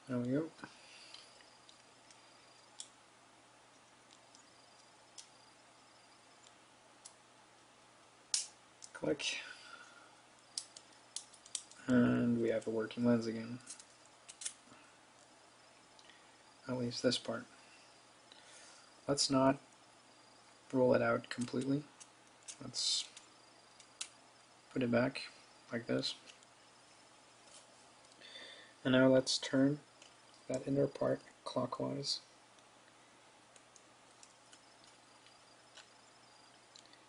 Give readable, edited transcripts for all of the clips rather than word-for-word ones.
There we go. Click. And we have a working lens again. At least this part. Let's not roll it out completely. Let's put it back like this. And now let's turn that inner part clockwise.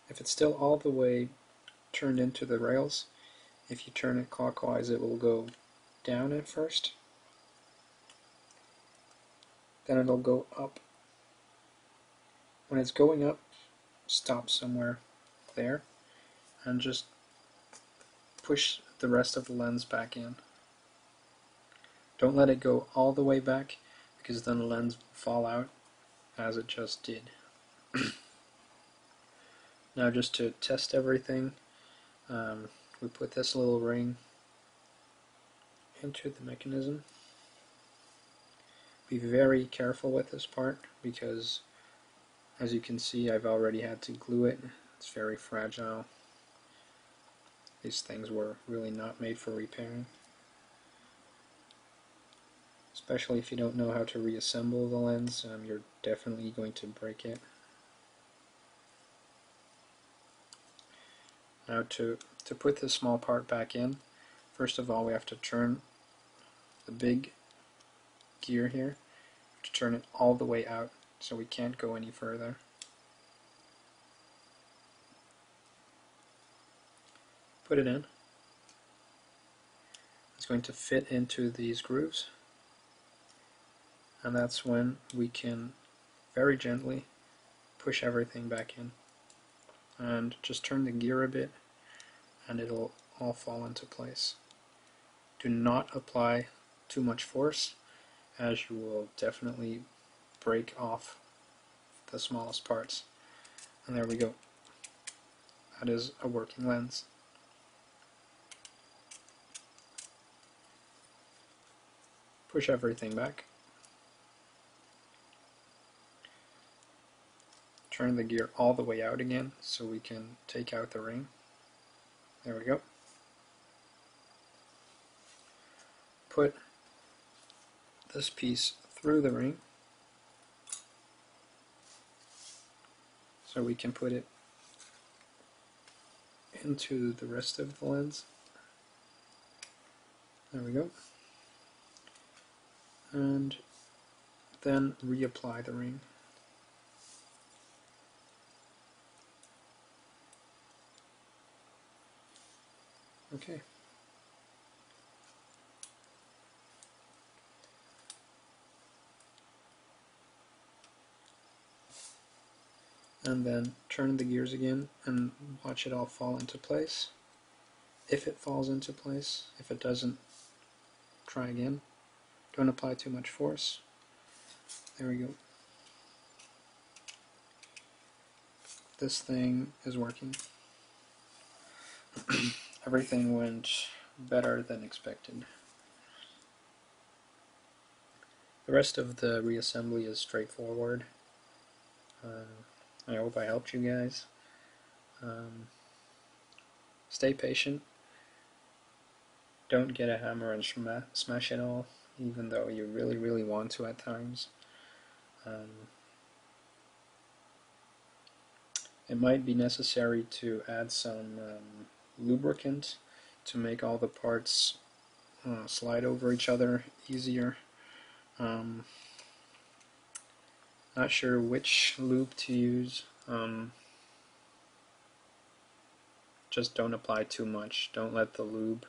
If it's still all the way turned into the rails, if you turn it clockwise it will go down at first, then it'll go up. When it's going up, stop somewhere there and just push the rest of the lens back in. Don't let it go all the way back, because then the lens will fall out as it just did. Now, just to test everything, we put this little ring into the mechanism. Be very careful with this part, because as you can see I've already had to glue it. It's very fragile. These things were really not made for repairing. Especially if you don't know how to reassemble the lens, you're definitely going to break it. Now to put this small part back in, first of all we have to turn the big gear here, to turn it all the way out so we can't go any further. Put it in. It's going to fit into these grooves, and that's when we can very gently push everything back in. And just turn the gear a bit and it'll all fall into place. Do not apply too much force, as you will definitely break off the smallest parts. And there we go. That is a working lens. Push everything back. Turn the gear all the way out again so we can take out the ring. There we go. Put this piece through the ring so we can put it into the rest of the lens. There we go. And then reapply the ring. Okay. And then turn the gears again and watch it all fall into place. If it falls into place, if it doesn't, try again. Don't apply too much force. There we go. This thing is working. Everything went better than expected. The rest of the reassembly is straightforward. I hope I helped you guys. Stay patient. Don't get a hammer and smash it all, even though you really want to at times. It might be necessary to add some lubricant to make all the parts slide over each other easier. Not sure which lube to use. Just don't apply too much. Don't let the lube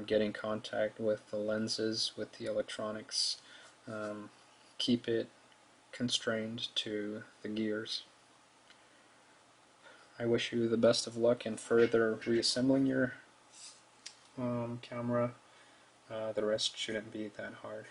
get in contact with the lenses, with the electronics. Keep it constrained to the gears. I wish you the best of luck in further reassembling your camera. The rest shouldn't be that hard.